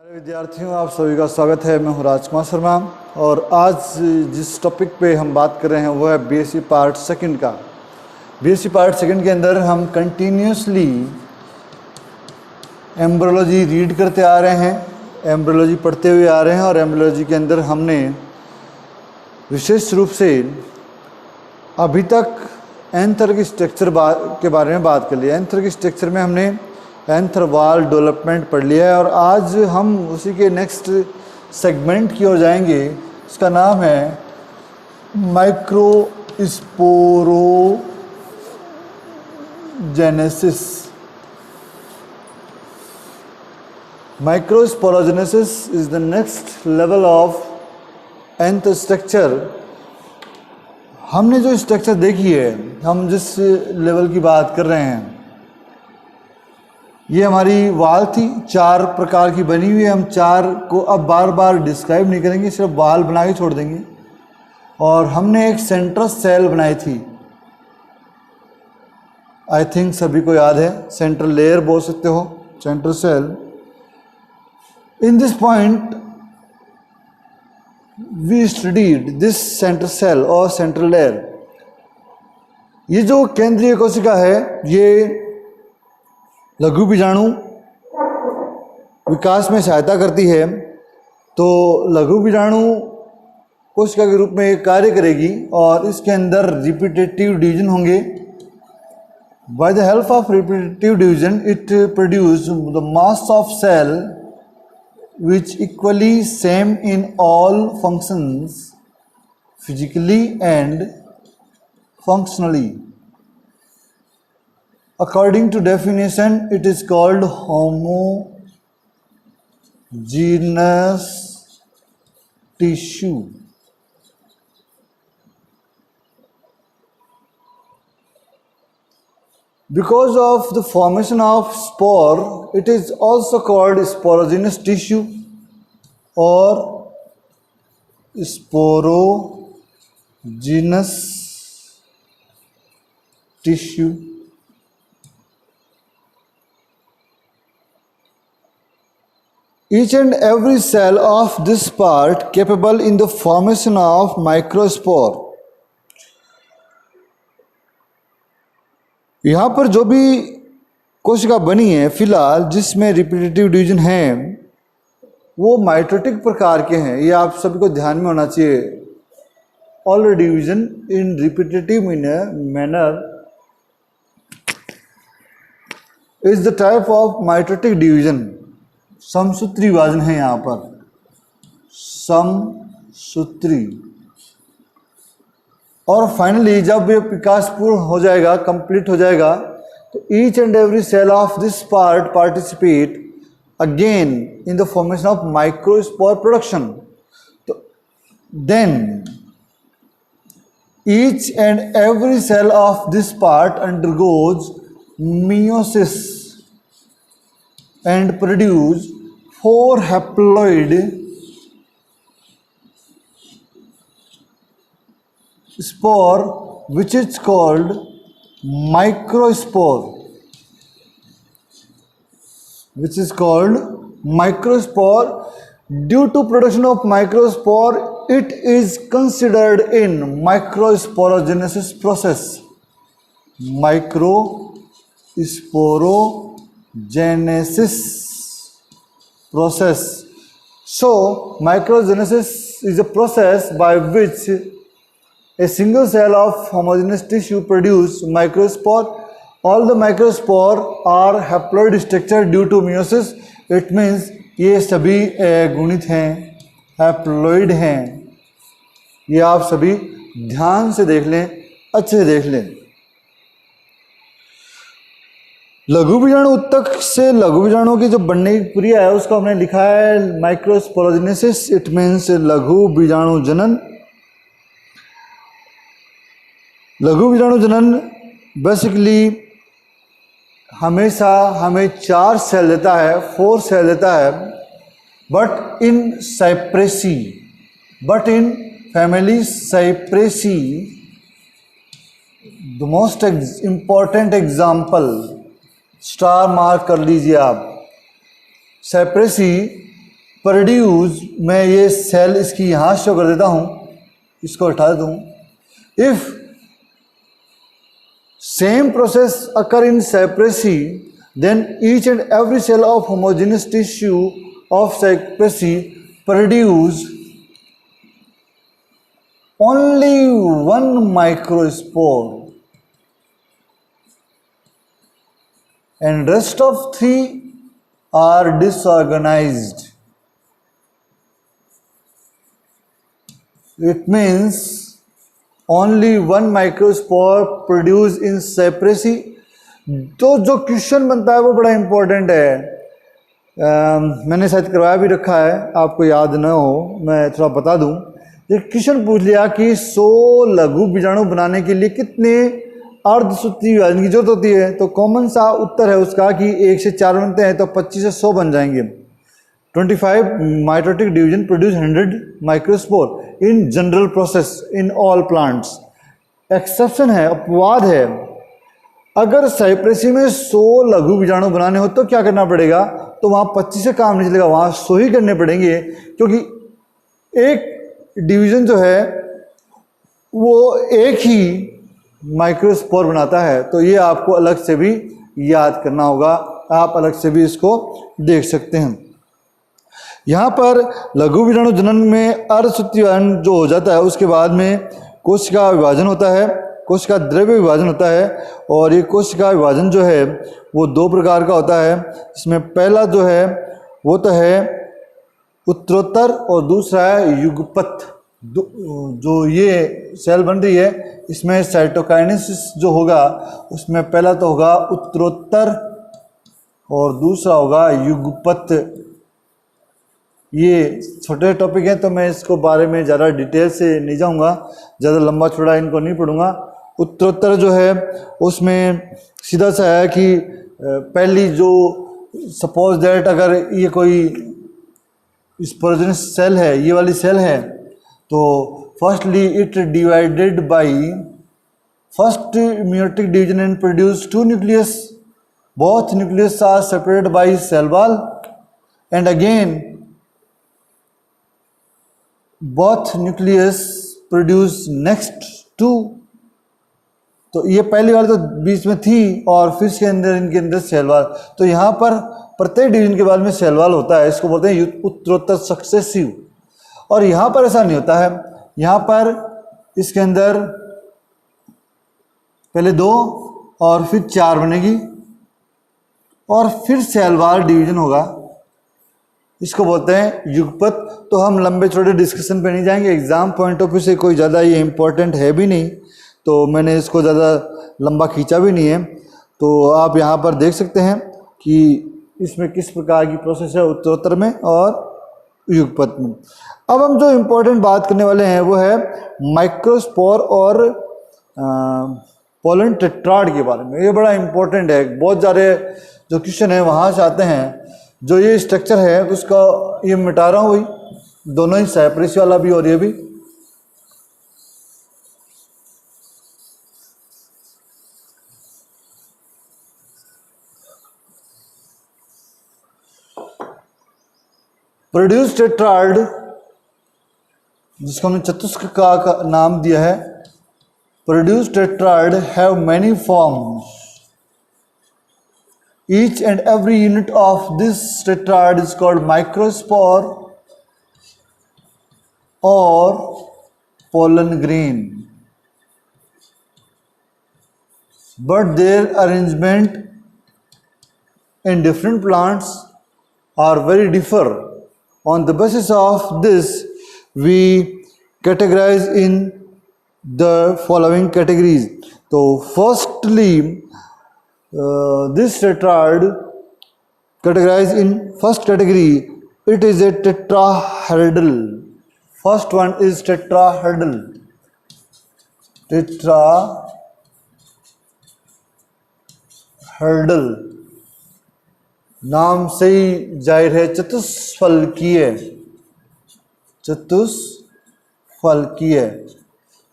विद्यार्थियों, आप सभी का स्वागत है। मैं हूं राजकुमार शर्मा और आज जिस टॉपिक पे हम बात कर रहे हैं वो है बीएससी पार्ट सेकंड का। बीएससी पार्ट सेकंड के अंदर हम कंटिन्यूसली एम्ब्रियोलॉजी रीड करते आ रहे हैं, एम्ब्रियोलॉजी पढ़ते हुए आ रहे हैं और एम्ब्रियोलॉजी के अंदर हमने विशेष रूप से अभी तक एंथर के स्ट्रक्चर के बारे में बात कर लिया। एंथर के स्ट्रक्चर में हमने एंथर वॉल डेवलपमेंट पढ़ लिया है और आज हम उसी के नेक्स्ट सेगमेंट की ओर जाएंगे। इसका नाम है microsporogenesis. Microsporogenesis is the next level of anther structure. हमने जो स्ट्रक्चर देखी है, हम जिस लेवल की बात कर रहे हैं, ये हमारी वाल थी, 4 प्रकार की बनी हुई है। हम 4 को अब बार बार डिस्क्राइब नहीं करेंगे, सिर्फ वाल बना के छोड़ देंगे। और हमने एक सेंट्रल सेल बनाई थी, आई थिंक सभी को याद है, सेंट्रल लेयर बोल सकते हो, central cell. In this point we studied this central cell और सेंट्रल लेयर। ये जो केंद्रीय कोशिका है, ये लघु बीजाणु विकास में सहायता करती है। तो लघु बीजाणु कोशिका के रूप में कार्य करेगी और इसके अंदर रिपीटेटिव डिवीजन होंगे। By the help of repetitive division it produce the mass of cell which equally same in all functions physically and functionally. According to definition, it is called homogeneous tissue. Because of the formation of spore, it is also called sporogenous tissue or sporogenous tissue. Each and every cell of this part capable in the formation of microspore. यहाँ पर जो भी कोशिका बनी है फिलहाल, जिसमें repetitive division है, वो माइटोटिक प्रकार के हैं। ये आप सभी को ध्यान में होना चाहिए। All division in repetitive manner is the type of mitotic division. समसूत्री विभाजन है यहाँ पर, समसूत्री। और फाइनली जब ये विकास पूर्ण हो जाएगा, कंप्लीट हो जाएगा, तो each and every cell of this part participate again in the formation of microspore production. तो then each and every cell of this part undergoes meiosis and produce 4 haploid spore which is called microspore. Due to production of microspore, it is considered in microsporogenesis process. Microsporogenesis process. So microgenesis is a process by which a single cell of homogeneous tissue produce microspore. All the microspore are haploid structure due to meiosis. It means ये सभी गुणित हैं, haploid हैं। ये आप सभी ध्यान से देख लें, अच्छे से देख लें। लघु बीजाणु उत्तक से लघु बीजाणु की जो बनने की प्रक्रिया है उसको हमने लिखा है माइक्रोस्पोरोजेनेसिस। इट मीन्स लघु बीजाणु जनन। लघु बीजाणु जनन बेसिकली हमेशा हमें 4 सेल देता है, 4 सेल देता है, but in family Cupressaceae the most important example, star mark कर लीजिए आप। सैप्रेसी प्रोड्यूस, मैं ये सेल इसकी यहाँ शो कर देता हूँ, इसको हटा दूँ। If same process occur in Cupressaceae, then each and every cell of homogeneous tissue of secrecy produce only one microspore and rest of three are disorganized. It means only one microspore produced in separacy. तो जो question बनता है वो बड़ा important है। मैंने शायद करवाया भी रखा है, आपको याद न हो मैं थोड़ा बता दूं। ये क्वेश्चन पूछ लिया कि 100 लघु बीजाणु बनाने के लिए कितने अर्धसूत्री विभाजन की जरूरत होती है, तो कॉमन सा उत्तर है उसका कि 1 से 4 बनते हैं तो 25 से 100 बन जाएंगे। 25 mitotic division produce 100 microspore in general process in all plants. Exception है, अपवाद है। अगर साइप्रेसी में 100 लघु बीजाणु बनाने हो तो क्या करना पड़ेगा, तो वहाँ 25 से काम नहीं चलेगा, वहाँ 100 ही करने पड़ेंगे, क्योंकि एक डिवीजन जो है वो एक ही माइक्रोस्पोर बनाता है। तो ये आपको अलग से भी याद करना होगा, आप अलग से भी इसको देख सकते हैं। यहाँ पर लघु बीजाणु जनन में अर्धसूत्री विभाजन जो हो जाता है उसके बाद में कोशिका विभाजन होता है, कोशिका द्रव्य विभाजन होता है। और ये कोशिका विभाजन जो है वो 2 प्रकार का होता है। इसमें पहला जो है वो तो है उत्तरोत्तर और दूसरा है युगपत। जो ये सेल बन रही है इसमें साइटोकाइनेसिस जो होगा उसमें पहला तो होगा उत्तरोत्तर और दूसरा होगा युगपत। ये छोटे टॉपिक हैं तो मैं इसको बारे में ज़्यादा डिटेल से नहीं जाऊंगा, ज़्यादा लंबा चौड़ा इनको नहीं पढ़ूंगा। उत्तरोत्तर जो है उसमें सीधा सा है कि पहली जो सपोज दैट अगर ये कोई स्पोरोजेनस सेल है, ये वाली सेल है, तो firstly it divided by first meiotic division and produce 2 nucleus. Both nucleus are separated by cell wall and again both nucleus produce next 2. तो ये पहली वाली तो बीच में थी और फिर इसके अंदर इनके अंदर सेल वाल। तो यहाँ पर प्रत्येक डिवीजन के बाद में सेल वाल होता है, इसको बोलते हैं उत्तरोत्तर सक्सेसिव। और यहाँ पर ऐसा नहीं होता है, यहाँ पर इसके अंदर पहले 2 और फिर 4 बनेगी और फिर सेल वाल डिवीजन होगा, इसको बोलते हैं युगपत। तो हम लंबे छोटे डिस्कशन पे नहीं जाएंगे, एग्जाम पॉइंट ऑफ व्यू से कोई ज़्यादा ये इम्पोर्टेंट है भी नहीं, तो मैंने इसको ज़्यादा लंबा खींचा भी नहीं है। तो आप यहाँ पर देख सकते हैं कि इसमें किस प्रकार की प्रोसेस है उत्तरोत्तर में और युगपत में। अब हम जो इम्पोर्टेंट बात करने वाले हैं वो है माइक्रोस्पोर और पोलन टेट्राड के बारे में। ये बड़ा इम्पोर्टेंट है, बहुत सारे जो क्वेश्चन है वहाँ से आते हैं। जो ये स्ट्रक्चर है उसका ये मिटा रहा हूँ, वही दोनों ही साइप्रेसी वाला भी और ये भी। प्रोड्यूस टेट्राड जिसको हमने चतुष्क का नाम दिया है, produce tetrad have many forms. Each and every unit of this tetrad is called microspore or pollen grain. But their arrangement in different plants are very differ. On the basis of this, we categorize in the following categories. So, firstly, this tetrad categorized in first category, it is a tetrahedral. First one is tetrahedral. Tetrahedral नाम से ही जाहिर है चतुष्फलकीय। चतुष्फलकीय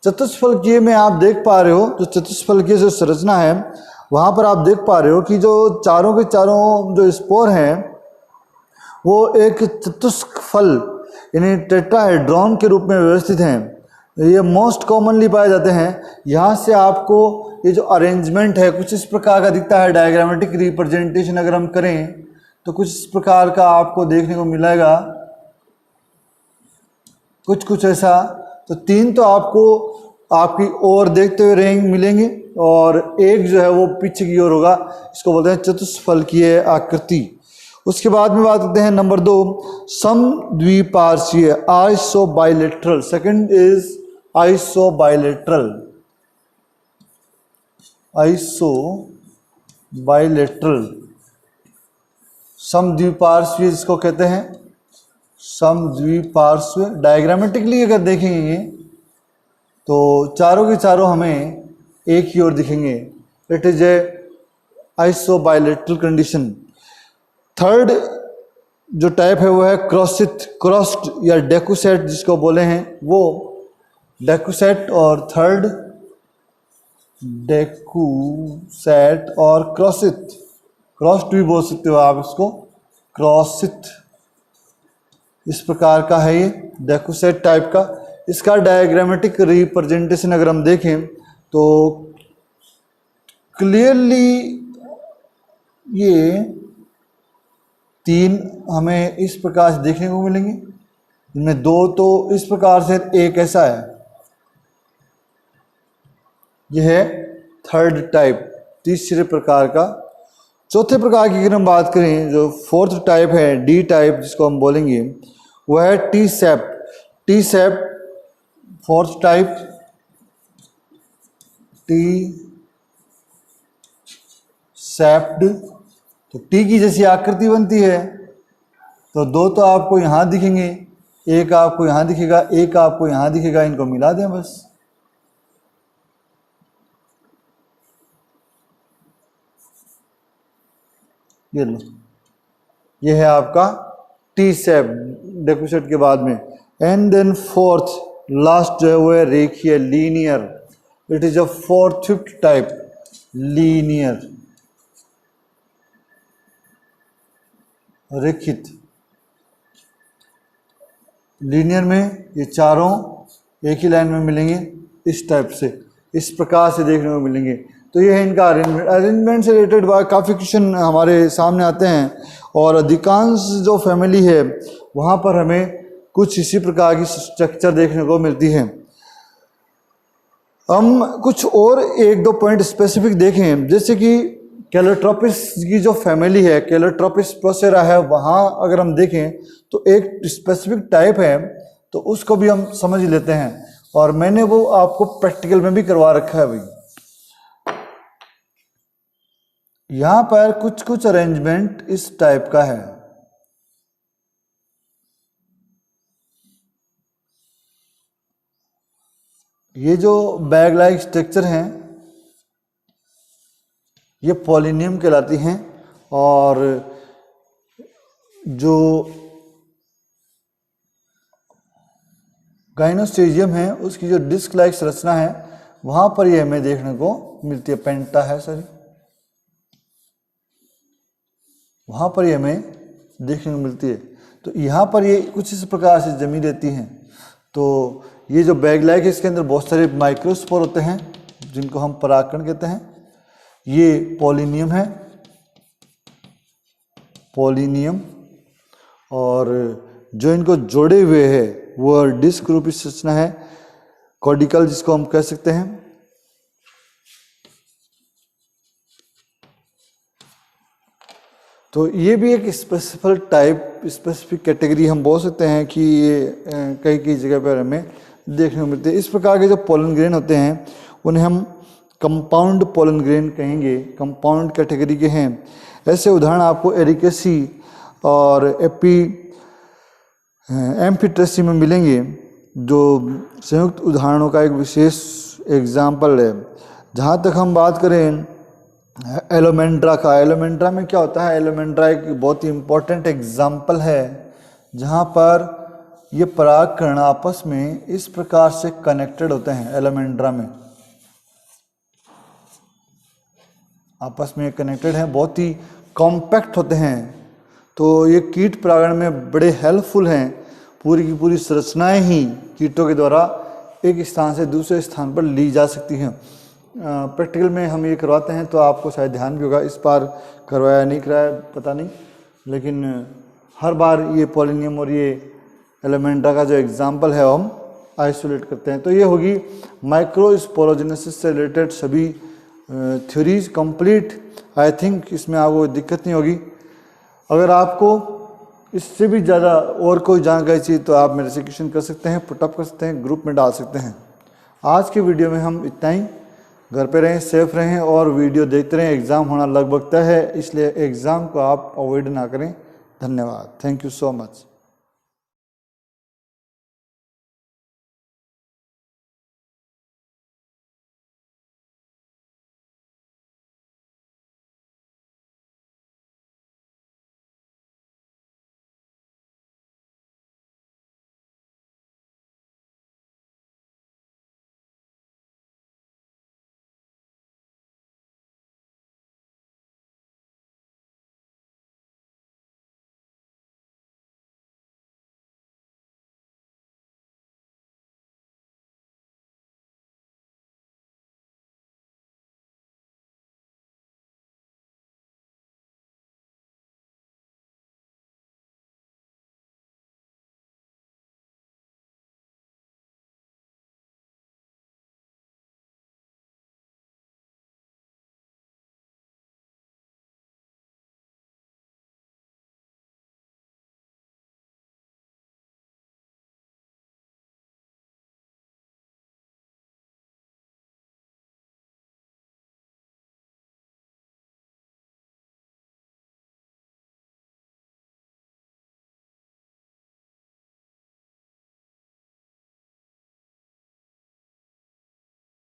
चतुष्फलकीय में आप देख पा रहे हो, जो चतुष्फलकीय जो संरचना है वहाँ पर आप देख पा रहे हो कि जो चारों के चारों जो स्पोर हैं वो एक चतुष्क फल यानी टेट्राहेड्रॉन के रूप में व्यवस्थित हैं। ये मोस्ट कॉमनली पाए जाते हैं। यहाँ से आपको ये जो अरेंजमेंट है कुछ इस प्रकार का दिखता है। डायग्रामेटिक रिप्रेजेंटेशन अगर हम करें तो कुछ इस प्रकार का आपको देखने को मिलेगा, कुछ ऐसा। तो 3 तो आपको आपकी ओर देखते हुए रेंग मिलेंगे और एक जो है वो पीछे की ओर होगा। इसको बोलते हैं चतुष्फलकीय आकृति। उसके बाद में बात करते हैं नंबर 2, समद्विपार्श्वीय isobilateral. Second is isobilateral. Isobilateral समद्विपार्श्वीय जिसको कहते हैं, समद्विपार्श्वीय। डायग्रामेटिकली अगर देखेंगे तो चारों के चारों हमें एक ही ओर दिखेंगे। It is a isobilateral condition. Third जो टाइप है वो है क्रॉस्ड या डेकुसेट जिसको बोले हैं वो डेकुसेट, और थर्ड डेकुसेट और क्रॉस्ड भी बोल सकते हो आप इसको, क्रॉसित इस प्रकार का है ये डेकुसेट टाइप का। इसका डायग्रामेटिक रिप्रेजेंटेशन अगर हम देखें तो क्लियरली ये 3 हमें इस प्रकार से देखने को मिलेंगे, इनमें 2 तो इस प्रकार से, एक ऐसा है। यह है थर्ड टाइप, तीसरे प्रकार का। चौथे प्रकार की अगर हम बात करें, जो फोर्थ टाइप है डी टाइप जिसको हम बोलेंगे, वह है T shaped. Fourth type T shaped. तो टी की जैसी आकृति बनती है, तो 2 तो आपको यहाँ दिखेंगे, एक आपको यहाँ दिखेगा, एक आपको यहाँ दिखेगा। इनको मिला दें बस। ये लो, ये है आपका टी सेप डेकुसेट के बाद में। एंड देन फोर्थ लास्ट जो है वो है रेखीय, linear. It is a fourth type, linear, रेखित। लीनियर में ये चारों एक ही लाइन में मिलेंगे, इस टाइप से, इस प्रकार से देखने को मिलेंगे। तो ये है इनका अरेंजमेंट से रिलेटेड काफ़ी क्वेश्चन हमारे सामने आते हैं, और अधिकांश जो फैमिली है वहाँ पर हमें कुछ इसी प्रकार की स्ट्रक्चर देखने को मिलती है। हम कुछ और 1-2 पॉइंट स्पेसिफिक देखें, जैसे कि कैलोट्रोपिस की जो फैमिली है, कैलोट्रोपिस प्रोसेरा है, वहाँ अगर हम देखें तो एक स्पेसिफिक टाइप है, तो उसको भी हम समझ लेते हैं। और मैंने वो आपको प्रैक्टिकल में भी करवा रखा है भाई। यहाँ पर कुछ अरेंजमेंट इस टाइप का है। ये जो बैग लाइक स्ट्रक्चर हैं ये पॉलिनियम कहलाती हैं, और जो गाइनोस्टेजियम है उसकी जो डिस्क लाइक संरचना है वहाँ पर ये हमें देखने को मिलती है। पेंटा है सॉरी, वहाँ पर ये हमें देखने को मिलती है। तो यहाँ पर ये कुछ इस प्रकार से जमी रहती हैं। तो ये जो बैग लाइक है इसके अंदर बहुत सारे माइक्रोस्पोर होते हैं जिनको हम परागकण कहते हैं। ये पॉलिनियम है, पॉलिनियम, और जो इनको जोड़े हुए है वो डिस्क रूपी संरचना है, कॉर्डिकल जिसको हम कह सकते हैं। तो ये भी एक स्पेसिफिक टाइप, स्पेसिफिक कैटेगरी हम बोल सकते हैं कि ये कई जगह पर हमें देखने को मिलते हैं। इस प्रकार के जो पोलन ग्रेन होते हैं उन्हें हम कंपाउंड पोलन ग्रेन कहेंगे, कंपाउंड कैटेगरी के हैं। ऐसे उदाहरण आपको एरिकेसी और एम्फीट्रेसी में मिलेंगे, जो संयुक्त उदाहरणों का एक विशेष एग्जाम्पल है। जहाँ तक हम बात करें एलोमेंड्रा का, एलोमेंड्रा में क्या होता है, एलोमेंड्रा एक बहुत ही इम्पोर्टेंट एग्जाम्पल है जहाँ पर ये परागकण आपस में इस प्रकार से कनेक्टेड होते हैं। एलोमेंड्रा में आपस में कनेक्टेड हैं, बहुत ही कॉम्पैक्ट होते हैं। तो ये कीट परागण में बड़े हेल्पफुल हैं। पूरी की पूरी संरचनाएं ही कीटों के द्वारा एक स्थान से दूसरे स्थान पर ली जा सकती हैं। प्रैक्टिकल में हम ये करवाते हैं तो आपको शायद ध्यान भी होगा, इस बार करवाया नहीं कराया पता नहीं, लेकिन हर बार ये पॉलिनियम और ये एलिमेंट्रा का जो एग्जाम्पल है हम आइसोलेट करते हैं। तो ये होगी माइक्रोस्पोरोजेनेसिस से रिलेटेड सभी थ्योरीज कंप्लीट। आई थिंक इसमें आपको दिक्कत नहीं होगी। अगर आपको इससे भी ज़्यादा और कोई जानकारी चाहिए तो आप मेरे से क्वेश्चन कर सकते हैं, पुटअप कर सकते हैं, ग्रुप में डाल सकते हैं। आज के वीडियो में हम इतना ही। घर पे रहें, सेफ रहें और वीडियो देखते रहें। एग्ज़ाम होना लगभग तय है, इसलिए एग्ज़ाम को आप अवॉइड ना करें। धन्यवाद। Thank you so much.